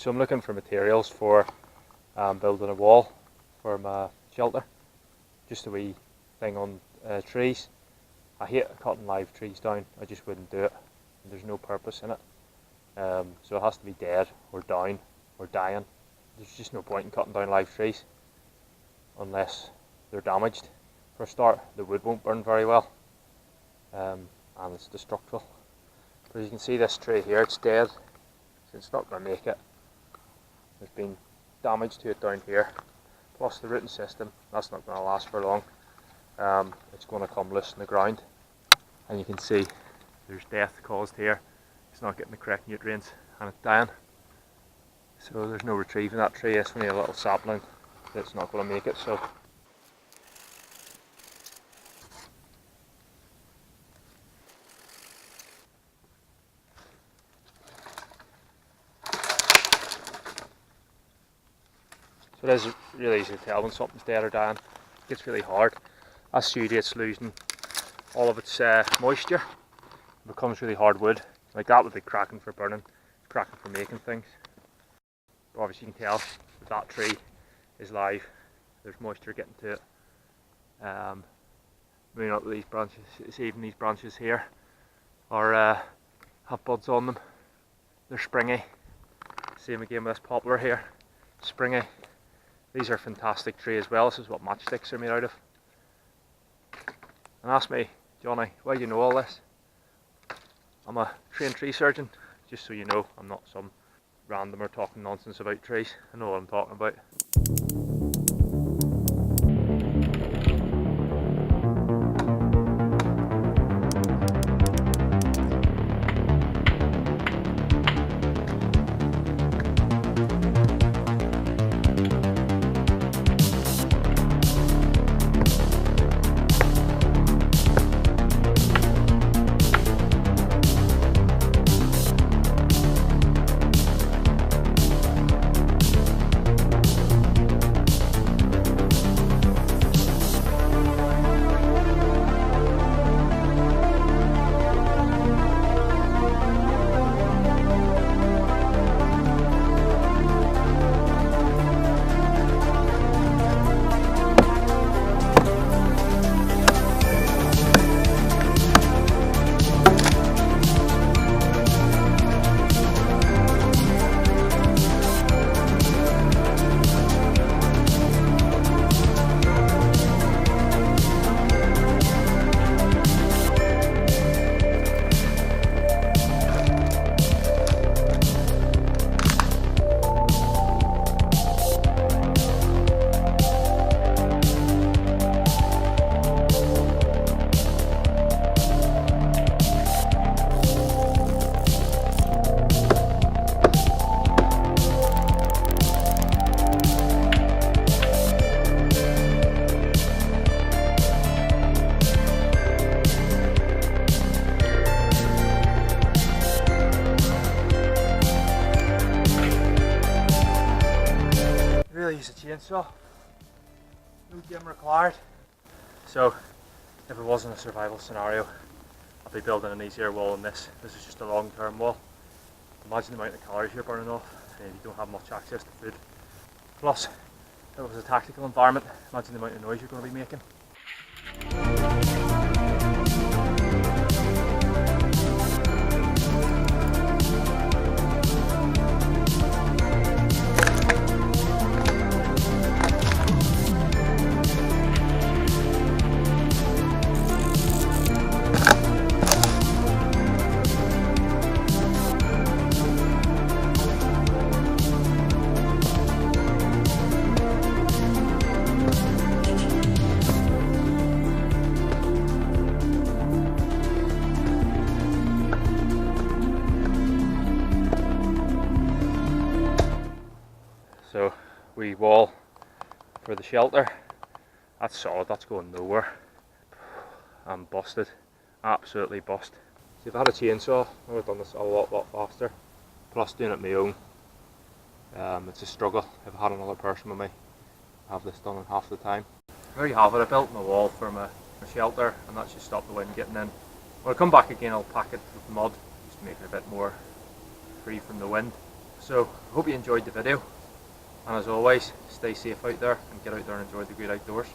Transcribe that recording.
So I'm looking for materials for building a wall for my shelter. Just a wee thing on trees. I hate cutting live trees down, I just wouldn't do it. There's no purpose in it. So it has to be dead or down or dying. There's just no point in cutting down live trees unless they're damaged. For a start, the wood won't burn very well, and it's destructible. But as you can see, this tree here, it's dead, so it's not going to make it. There's been damage to it down here, plus the rooting system, that's not going to last for long. It's going to come loose in the ground, and you can see there's death caused here. It's not getting the correct nutrients and it's dying. So there's no retrieving that tree. It's only a little sapling that's not going to make it. So it is really easy to tell when something's dead or dying. It gets really hard. As it's losing all of its moisture, it becomes really hard wood. Like that would be cracking for burning, cracking for making things. But obviously you can tell that that tree is live. There's moisture getting to it. Moving up with these branches, it's even these branches here are have buds on them. They're springy. Same again with this poplar here, springy. These are fantastic tree as well. This is what matchsticks are made out of. And ask me, Johnny, why do you know all this? I'm a trained tree surgeon, just so you know. I'm not some randomer talking nonsense about trees. I know what I'm talking about. Use a chainsaw, no gym required. So if it wasn't a survival scenario, I'd be building an easier wall than this. This is just a long-term wall. Imagine the amount of calories you're burning off and you don't have much access to food. Plus, if it was a tactical environment, imagine the amount of noise you're going to be making. So we wall for the shelter, that's solid, that's going nowhere. I'm busted, absolutely bust. So if I had a chainsaw, I would have done this a lot faster. Plus doing it my own, it's a struggle. If I had another person with me, I'd have this done in half the time. There you have it, I built my wall for my shelter, and that should stop the wind getting in. When I come back again, I'll pack it with mud, just to make it a bit more free from the wind. So, hope you enjoyed the video, and as always, stay safe out there and get out there and enjoy the great outdoors.